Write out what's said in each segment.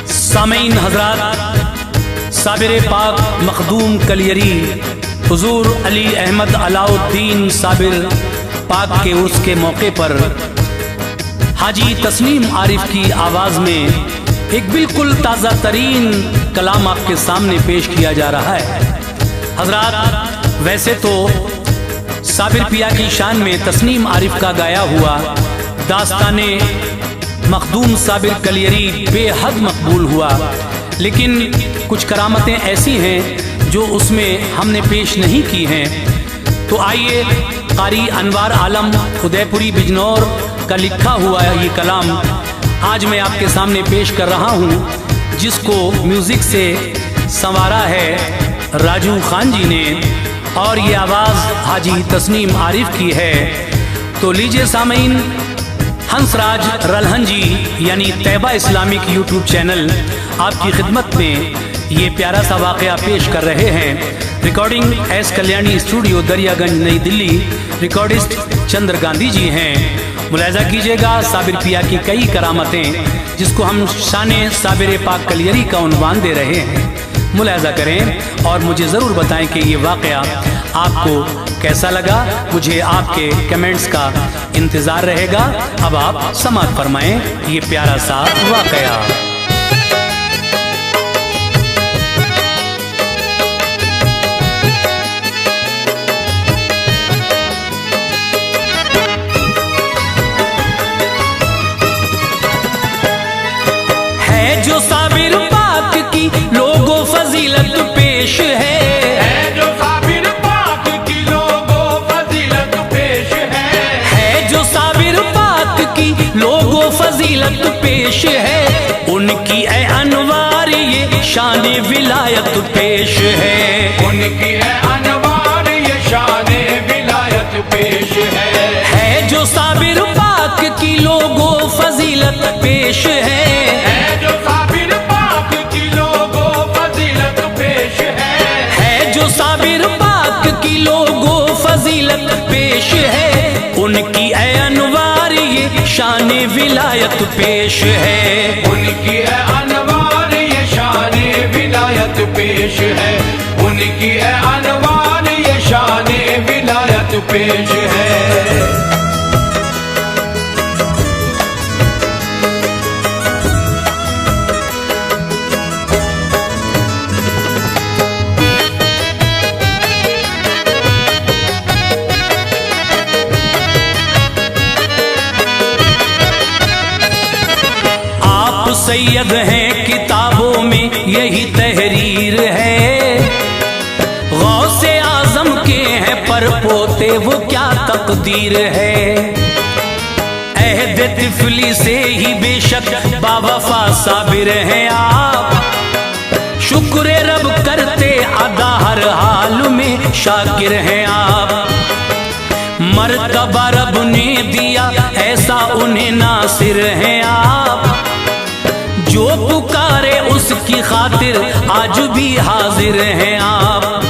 सामीन हजरात, साबिर पाक मखदूम कलियरी हुजूर अली अहमद अलाउद्दीन साबिर पाक के उर्स के मौके पर हाजी तस्नीम आरिफ की आवाज़ में एक बिल्कुल ताज़ा तरीन कलाम आपके सामने पेश किया जा रहा है। हजरात, वैसे तो साबिर पिया की शान में तस्नीम आरिफ का गाया हुआ दास्ताने मखदूम साबिर कलियरी बेहद मकबूल हुआ, लेकिन कुछ करामतें ऐसी हैं जो उसमें हमने पेश नहीं की हैं। तो आइए कारी अनवार आलम उदयपुरी बिजनौर का लिखा हुआ ये कलाम आज मैं आपके सामने पेश कर रहा हूँ, जिसको म्यूज़िक से संवारा है राजू खान जी ने और ये आवाज़ हाजी तस्नीम आरिफ की है। तो लीजिए सामीन, हंसराज रल्हन जी यानी तैयबा इस्लामिक यूट्यूब चैनल आपकी खिदमत में ये प्यारा सा वाक़या पेश कर रहे हैं। Recording S Kalyani studio Daryaganj नई दिल्ली। रिकॉर्डिस्ट चंद्र गांधी जी हैं। मुलाहिज़ा कीजिएगा साबिर पिया की कई करामतें, जिसको हम शाने साबिर पाक कलियरी का उन्वान दे रहे हैं। मुलाहिज़ा करें और मुझे ज़रूर बताएं कि ये वाक़या आपको कैसा लगा। मुझे आपके कमेंट्स का इंतज़ार रहेगा। अब आप समाअत फरमाएं ये प्यारा सा वाक़या। है जो साबिर पाक की लोगों फजीलत पेश है, लोगों फजीलत पेश है। उनकी ए अनवार ये शान विलायत पेश है। उनकी ए अनवार ये शान विलायत पेश है जो साबिर पाक की लोगों फजीलत पेश है जो साबिर पाक की लोगों फजीलत पेश है जो साबिर पाक की लोगों फजीलत पेश है। उनकी ए अनवार ये शान विलायत पेश है। उनकी है अनवार ये शान विलायत पेश है। उनकी है अनवार ये शान विलायत पेश है। सैयद हैं किताबों में यही तहरीर है। गौसे आजम के हैं पर पोते वो क्या तकदीर है। अहद तिफली से ही बेशक बावफा साबिर हैं आप। शुक्र रब करते अदा हर हाल में शाकिर हैं आप। मर्तबा रब ने दिया ऐसा उन्हें नासिर हैं आप। जो पुकारे उसकी खातिर आज भी हाजिर हैं आप।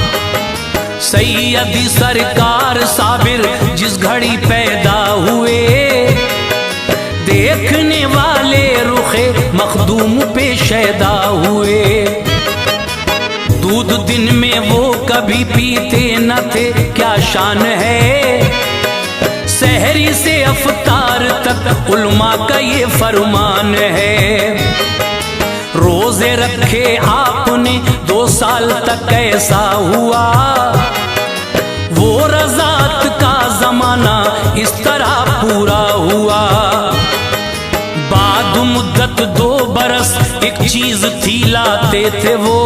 सैयदी सरकार साबिर जिस घड़ी पैदा हुए, देखने वाले रुखे मखदूम पे शैदा हुए। दूध दिन में वो कभी पीते न थे क्या शान है। सहरी से अफ्तार तक उलमा का ये फरमान है। रोजे रखे आपने 2 साल तक ऐसा हुआ। वो रज़ात का जमाना इस तरह पूरा हुआ। बाद मुद्दत 2 बरस एक चीज थी लाते थे वो।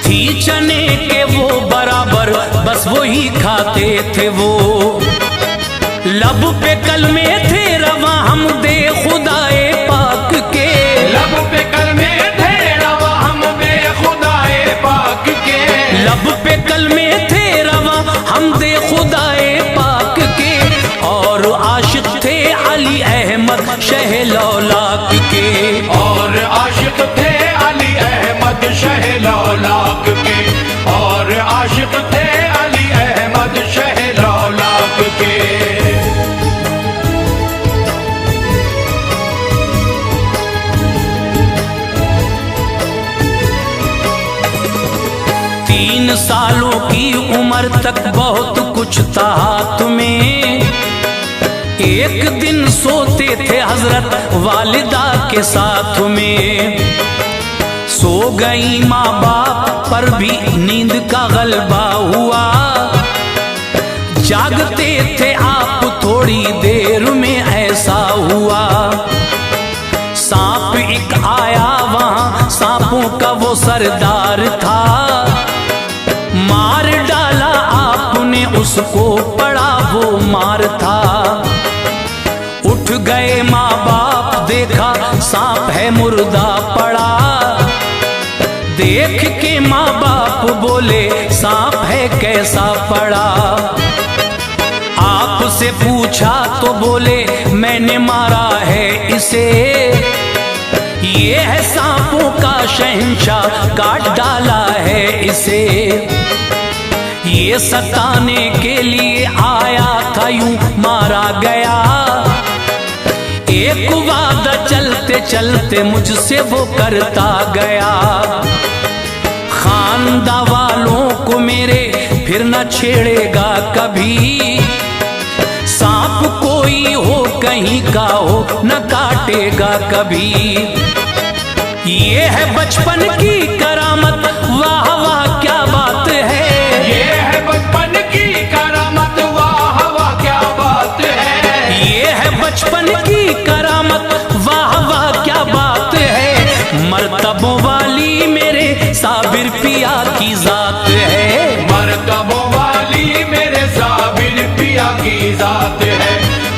थी चने के वो बराबर बस वो ही खाते थे वो। लब पे कलमे थे रवा हम दे खुदाए पाक के। लब पे कलमे थे रवा हम दे खुदाए पाक के। लब पे कलमे थे रवा हम दे खुदाए पाक के। और आशिक थे अली अहमद शह लौलाक के। और आशिक थे अली अहमद शह लौलाक के। और 3 सालों की उम्र तक बहुत कुछ था हाथ में। एक दिन सोते थे हजरत वालिदा के साथ में। सो गई माँ बाप पर भी नींद का गलबा हुआ। जागते थे आप थोड़ी देर में ऐसा हुआ। सांप एक आया वहां, सांपों का वो सरदार था। मार डाला आपने उसको, पड़ा वो मार था। उठ गए माँ बाप, देखा सांप है मुर्दा पड़ा। देख के माँ बाप बोले सांप है कैसा पड़ा। आपसे पूछा तो बोले मैंने मारा है इसे। ये है सांपों का शहंशाह, काट डाला है इसे। ये सताने के लिए आया था, यूं मारा गया। एक वादा चलते चलते मुझसे वो करता गया। खानदा वालों को मेरे फिर न छेड़ेगा कभी। सांप कोई हो कहीं का हो, न काटेगा कभी। ये है बचपन की करामत, वाह वाह क्या बात है। ये है बचपन की करामत, वाह वाह क्या बात है। ये है बचपन की करामत, वाह वाह क्या बात है। मर्तबों वाली मेरे साबिर पिया की जात है। मर्तबों वाली मेरे साबिर पिया की जात है।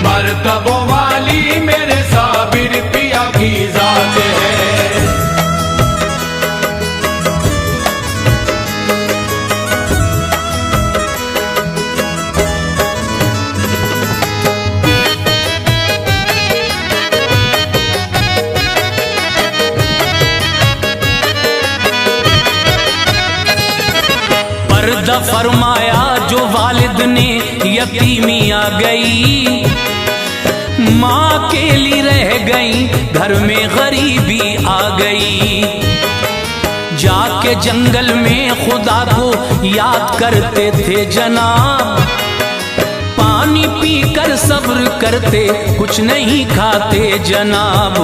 मर्तबों वाली मेरे साबिर पिया की जात है। पर्दा फरमाया जो वालिद ने, यतीमी आ गई। माँ के लिए रह गई, घर में गरीबी आ गई। जाके जंगल में खुदा को याद करते थे जनाब। पानी पीकर सब्र करते, कुछ नहीं खाते जनाब।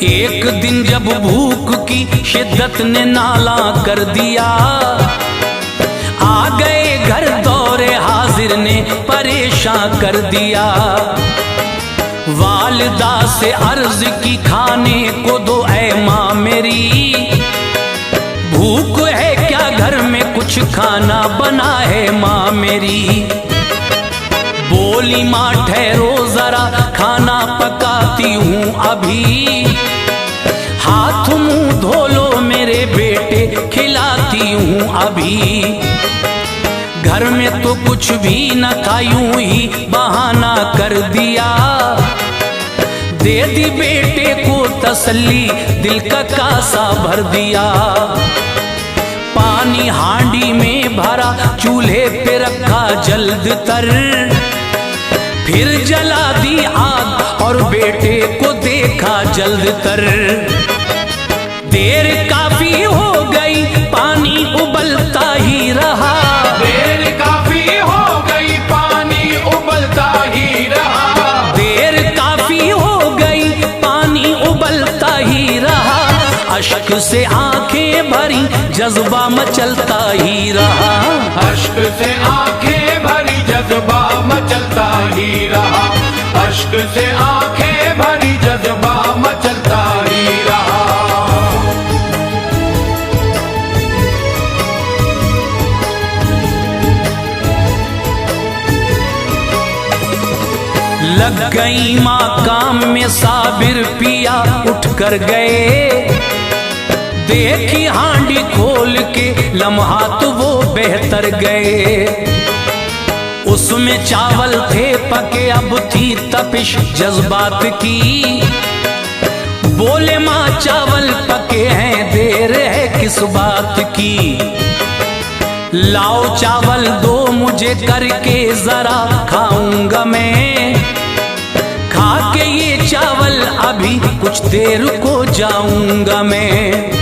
एक दिन जब भूख की शिद्दत ने नाला कर दिया, आ गए घर दौरे हाजिर ने परेशान कर दिया। वालिदा से अर्ज की खाने को दो ऐ माँ मेरी। भूख है क्या घर में, कुछ खाना बना है माँ मेरी। बोली माँ ठहरो जरा, खाना पकाती हूँ अभी। हाथ मुंह धो लो मेरे बेटे, खिलाती हूँ अभी। घर में तो कुछ भी न था, यूं ही बहाना कर दिया। दे दी बेटे को तसल्ली, दिल का कासा भर दिया। पानी हांडी में भरा, चूल्हे पे रखा जल्द तर। फिर जला दी आग और बेटे को देखा जल्द तर। देर काफी हो गई, पानी उबलता ही रहा। देर काफी हो गई, पानी उबलता ही रहा। देर काफी हो गई, पानी उबलता ही रहा। अश्क से आंखें भरी, जज्बा मचलता ही रहा। अश्क से आंखें भरी, जज्बा मचलता ही रहा। अश्क से आंखें भरी, जज्बा मचलता ही रहा। लग गई माँ काम में, साबिर पिया उठ कर गए। देखी हांडी खोल के, लम्हात वो बेहतर गए। उसमें चावल थे पके, अब थी तपिश जज्बात की। बोले माँ चावल पके हैं, देर है किस बात की। लाओ चावल दो मुझे करके, जरा खाऊंगा मैं। खा के ये चावल अभी कुछ देर को जाऊंगा मैं।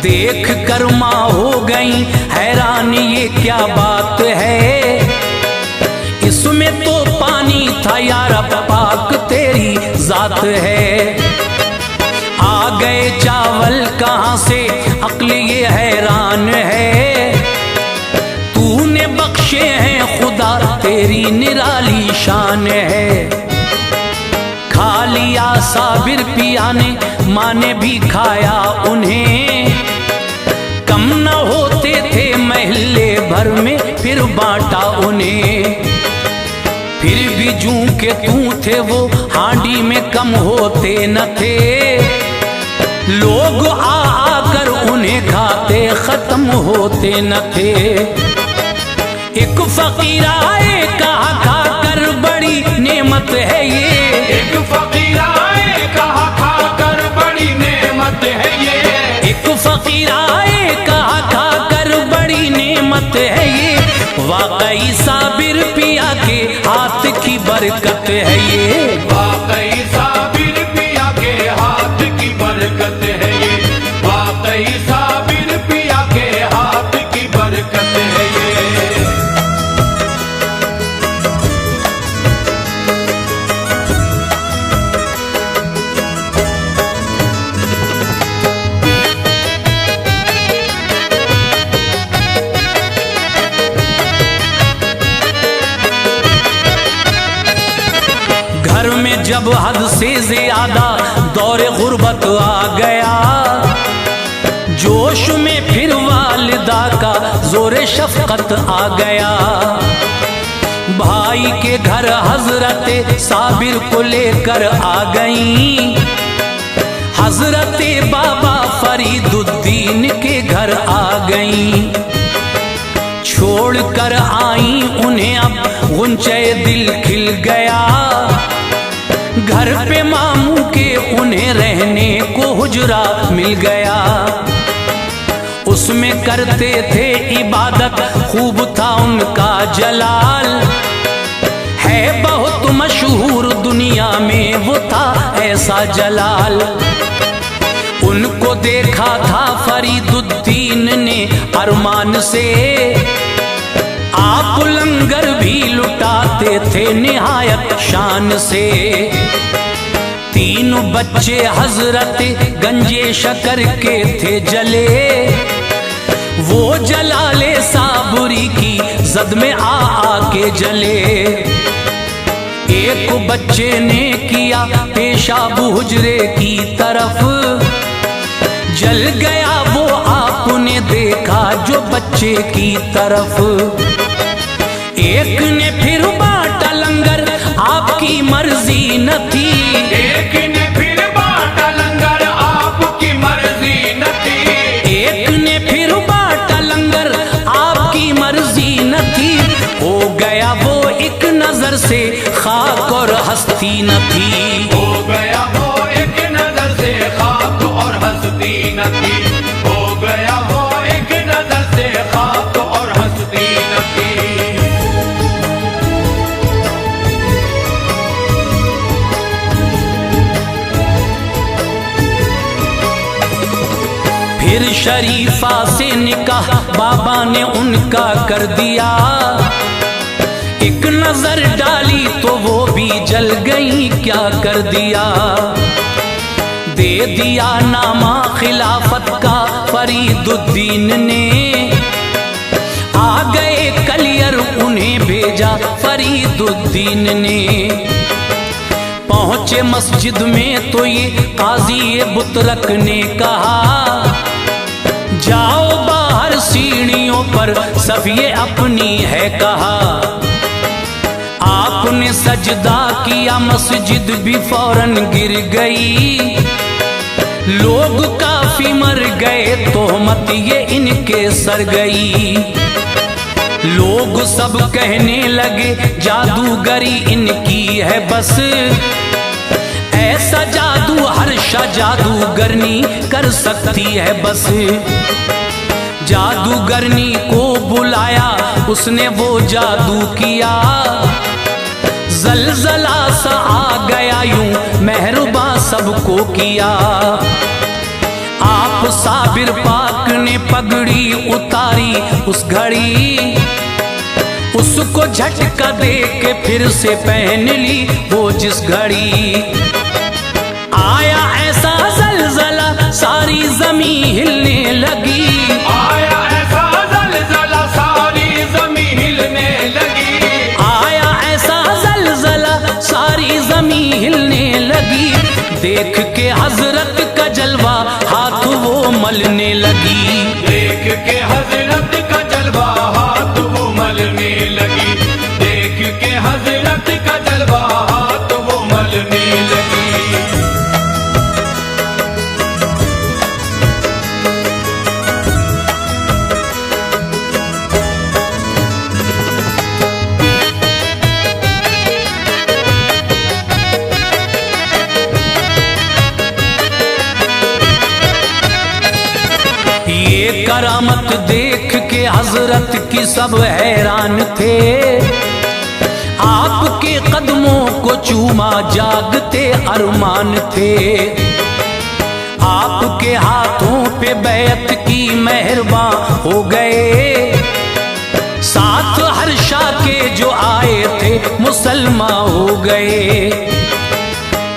देख कर माँ हो गई हैरान, ये क्या बात है, इसमें तो पानी था यार, पाक तेरी जात है। आ गए चावल कहाँ से, अक्ल ये हैरान है, तूने बख्शे हैं खुदा, तेरी निराली शान है। खा लिया साबिर पिया ने, माँ ने भी खाया उन्हें, कम न होते थे महल्ले भर में, फिर बांटा उन्हें। फिर भी जूं के तू थे वो, हांडी में कम होते न थे, लोग आ आकर उन्हें खाते, खत्म होते न थे। एक फकीर आए कहा, खाकर बड़ी नेमत है ये, एक फकीर आए कहा, खाकर बड़ी नेमत है ये। एक फकीर आए कहा, खाकर बड़ी नेमत है ये, वाकई साबिर पिया के हाथ की बरकत है ये, वाकई साबिर पिया के हाथ की बरकत है ये, वाकई साबिर पिया के हाथ की बरकत है ये। घर में जब हद से ज्यादा दौर गुर्बत आ गया, जोश में फिर वालिदा का जोरे शफकत आ गया। भाई के घर हजरत साबिर को लेकर आ गई, हजरत बाबा फरीदुद्दीन के घर आ गई। छोड़ कर आई उन्हें अब गुंचे दिल खिल गया, घर पे मामू के उन्हें रहने को हुजरा मिल गया। उसमें करते थे इबादत, खूब था उनका जलाल, है बहुत मशहूर दुनिया में वो था ऐसा जलाल। उनको देखा था फरीदुद्दीन ने अरमान से, आप लंगर भी लुटाते थे निहायत शान से। तीनों बच्चे हजरत गंजे शकर के थे जले, वो जलाले साबुरी की जद में आ आके जले। एक बच्चे ने किया पेशाब हुजरे की तरफ, जल गया वो आपने देखा जो बच्चे की तरफ। एक ने फिर बांटा लंगर, आपकी मर्जी न थी, एक ने फिर बांटा लंगर, आपकी मर्जी न थी। एक ने फिर बांटा लंगर, आपकी मर्जी न थी। हो गया वो एक नजर से खाक और हस्ती न थी, हो गया वो एक नजर से खाक और हस्ती न थी, हो गया वो एक नजर से खाक और हस्ती न थी। फिर शरीफा से निकाह बाबा ने उनका कर दिया, एक नजर डाली तो वो भी जल गई, क्या कर दिया। दे दिया नामा खिलाफत का फरीदुद्दीन ने, आ गए कलियर उन्हें भेजा फरीदुद्दीन ने। पहुंचे मस्जिद में तो ये काजी बुतरक ने कहा, जाओ बाहर सीढ़ियों पर सफिए अपनी है कहा। आपने सजदा किया मस्जिद भी फौरन गिर गई, लोग काफी मर गए तोहमत ये इनके सर गई। लोग सब कहने लगे जादूगरी इनकी है बस, ऐसा जादू हर्षा जादूगरनी कर सकती है बस। जादूगरनी को बुलाया उसने वो जादू किया, जलजला सा आ गया यूं मेहरबा सबको किया। आप साबिर पाक पाक ने पगड़ी उतारी उस घड़ी, उसको झटका दे के फिर से पहन ली वो जिस घड़ी। आया ऐसा ज़लज़ला सारी ज़मीं हिलने लगी, आया ऐसा ज़लज़ला सारी ज़मीं हिलने लगी, आया ऐसा ज़लज़ला सारी ज़मीं हिलने लगी। देख के हजरत का जलवा हाथ वो मलने लगी, देख के हजरत का जलवा हाथ वो मलने लगी, देख के हजरत का जलवा हाथ वो मलने लगी। ये करामत देख के हजरत की सब हैरान थे। आपके कदमों को चूमा जागते अरमान थे। आपके हाथों पे बैत की मेहरबान हो गए। साथ हर्षा के जो आए थे मुसलमान हो गए।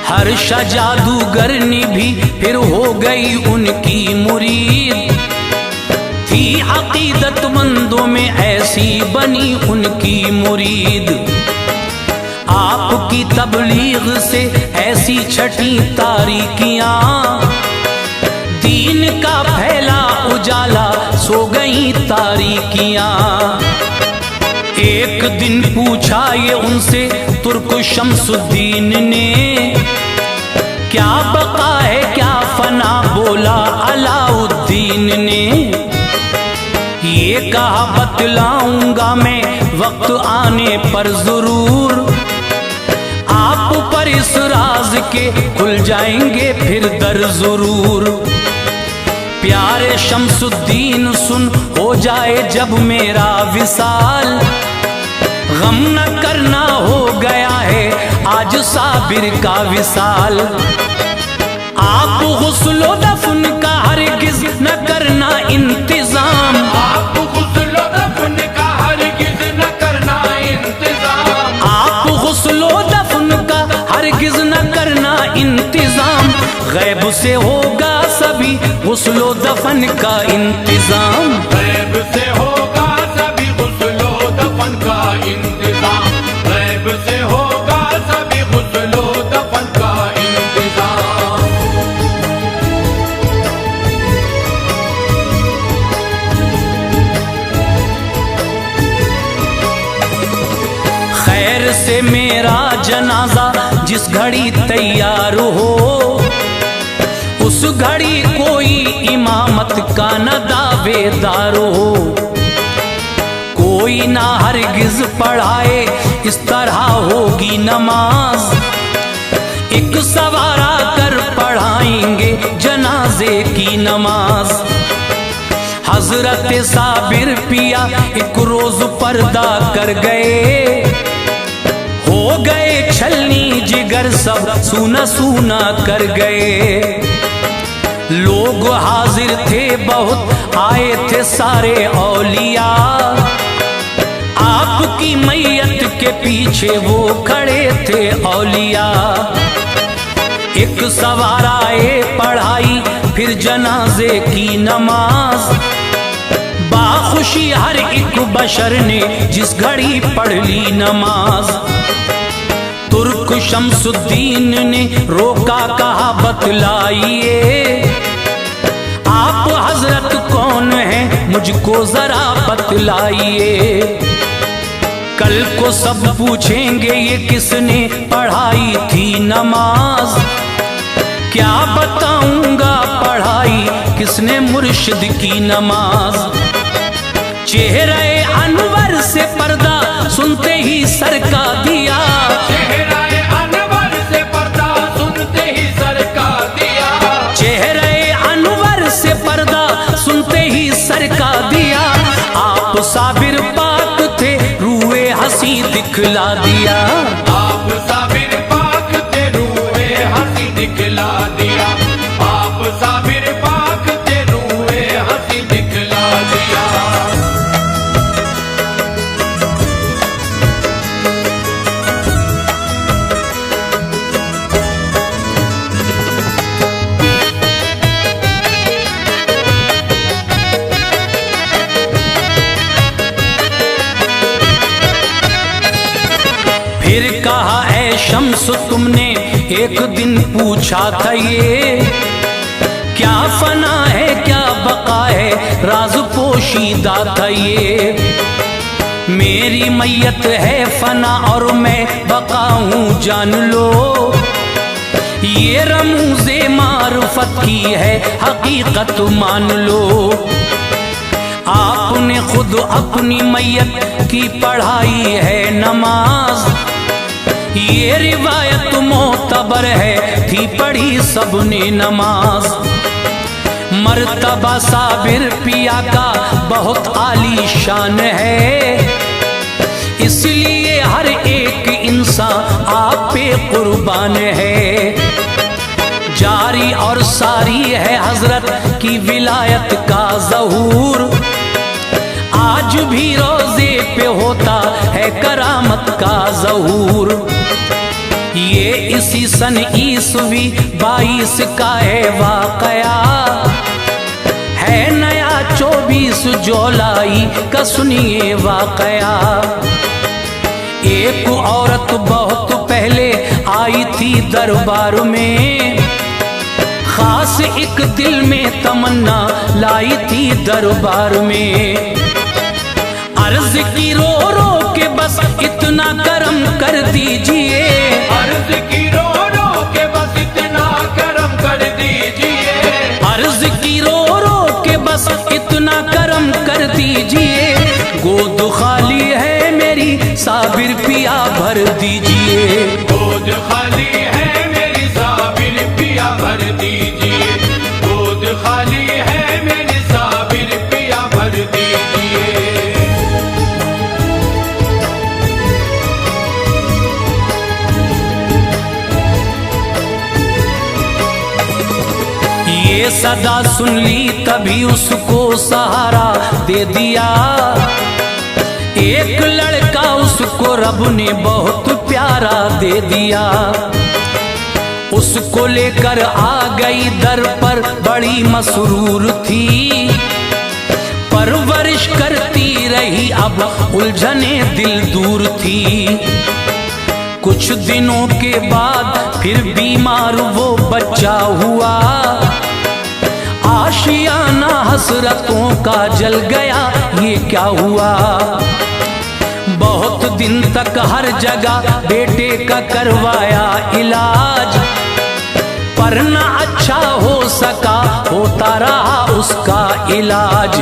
हर्षा जादूगरनी भी फिर हो गई उनकी मुरीद। थी अकीदतमंदों में ऐसी बनी उनकी मुरीद। आपकी तबलीग से ऐसी छठी तारीकियां, दीन का फैला उजाला सो गई तारीकियां। एक दिन पूछा ये उनसे तुर्क शमसुद्दीन ने, क्या बका है क्या फना, बोला अलाउद्दीन ने। ये कहा बतलाऊंगा मैं वक्त आने पर जरूर, आप पर इस राज के खुल जाएंगे फिर दर जरूर। प्यारे शमसुद्दीन सुन हो जाए जब मेरा विसाल, गम न करना हो गया है आज साबिर का विसाल। आप गुस्लो दफन का हरगिज न करना इंतजाम, आप गुस्लो दफन का हरगिज न करना इंतजाम, आप गुस्लो दफन का हरगिज न करना इंतजाम। गैब से होगा सभी गुस्लो दफन का इंतजाम। गैब से होगा सभी गुस्लो दफन का इंतजाम, गैब से होगा सभी गुस्लो दफन का इंतजाम। खैर से मेरा जनाजा जिस घड़ी तैयार हो, उस घड़ी कोई इमामत का न दावेदार हो। कोई ना हरगिज पढ़ाए इस तरह होगी नमाज, एक सवारा कर पढ़ाएंगे जनाजे की नमाज। हजरत साबिर पिया एक रोज पर्दा कर गए, हो गए छलनी जिगर सब सूना सूना कर गए। लोग हाजिर थे बहुत आए थे सारे औलिया, आपकी मैयत के पीछे वो खड़े थे औलिया। एक सवाराए पढ़ाई फिर जनाजे की नमाज, बाखुशी हर एक बशर ने जिस घड़ी पढ़ ली नमाज। तुर्क शमसुद्दीन ने रोका कहा बतलाइए, आप हजरत कौन हैं मुझको जरा बतलाइए। कल को सब पूछेंगे ये किसने पढ़ाई थी नमाज, क्या बताऊंगा पढ़ाई किसने मुर्शिद की नमाज। चेहरे अनवर से पर्दा सुनते ही सर का दिया, चेहरे अनवर से पर्दा सुनते ही सर का दिया, चेहरे अनवर से पर्दा सुनते ही सर का दिया। आप साबिर पाक थे रूए हंसी दिखला दिया, आप साबिर पाक थे रूए हंसी दिखला दिया, आप साबिर पाक थे रूए हंसी शम्स तुमने एक दिन पूछा था ये, क्या फना है क्या बका है, राज पोशीदा था ये। मेरी मैयत है फना और मैं बका हूँ जान लो, ये रमूज़े मारुफत की है हकीकत मान लो। आपने खुद अपनी मैयत की पढ़ाई है नमाज, ये रिवायत मोतबर है थी पढ़ी सबने नमाज। मर्तबा साबिर पिया का बहुत आली शान है, इसलिए हर एक इंसान आप पे कुर्बान है। जारी और सारी है हजरत की विलायत का ज़हूर, आज भी रोजे पे होता है करामत का ज़हूर। ये इसी सन ईस्वी 22 का है वाकया, है नया 24 जुलाई का सुनिए वाकया। एक औरत बहुत पहले आई थी दरबार में, खास एक दिल में तमन्ना लाई थी दरबार में। अर्ज की रो रो के बस इतना करम कर दीजिए, अर्ज की रो रो के बस इतना करम कर दीजिए, अर्ज की रो रो के बस इतना करम कर दीजिए। गोद खाली है मेरी साबिर पिया भर दीजिए, गोद खाली है मेरी साबिर पिया भर दीजिए, गोद खाली है मेरी साबिर पिया भर दीजिए। ये सदा सुन ली तभी उसको सहारा दे दिया। एक लड़का उसको रब ने बहुत प्यारा दे दिया, उसको लेकर आ गई दर पर बड़ी मसरूर थी। परवरिश करती रही अब उलझने दिल दूर थी। कुछ दिनों के बाद फिर बीमार वो बच्चा हुआ, आशियाना हसरतों का जल गया ये क्या हुआ। बहुत दिन तक हर जगह बेटे का करवाया इलाज, पर न अच्छा हो सका होता रहा उसका इलाज।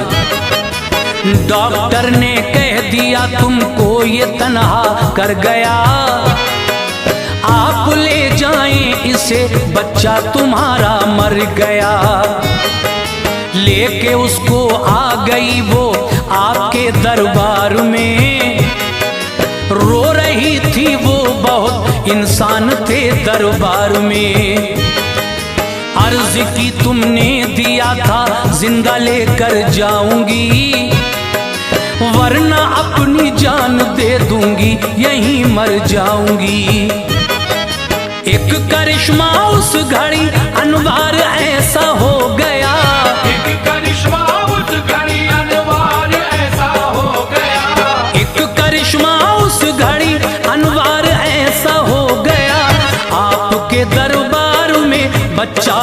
डॉक्टर ने कह दिया तुमको ये तन्हा कर गया, आप ले जाएं इसे बच्चा तुम्हारा मर गया। लेके उसको आ गई वो आपके दरबार में, रो रही थी वो बहुत इंसान थे दरबार में। अर्ज की तुमने दिया था जिंदा लेकर जाऊंगी, वरना अपनी जान दे दूंगी यहीं मर जाऊंगी। एक करिश्मा उस घड़ी अनवार ऐसा हो गया, एक करिश्मा उस घड़ी अनवार ऐसा हो गया, एक करिश्मा उस घड़ी अनवार ऐसा हो गया। आपके दरबार में बच्चा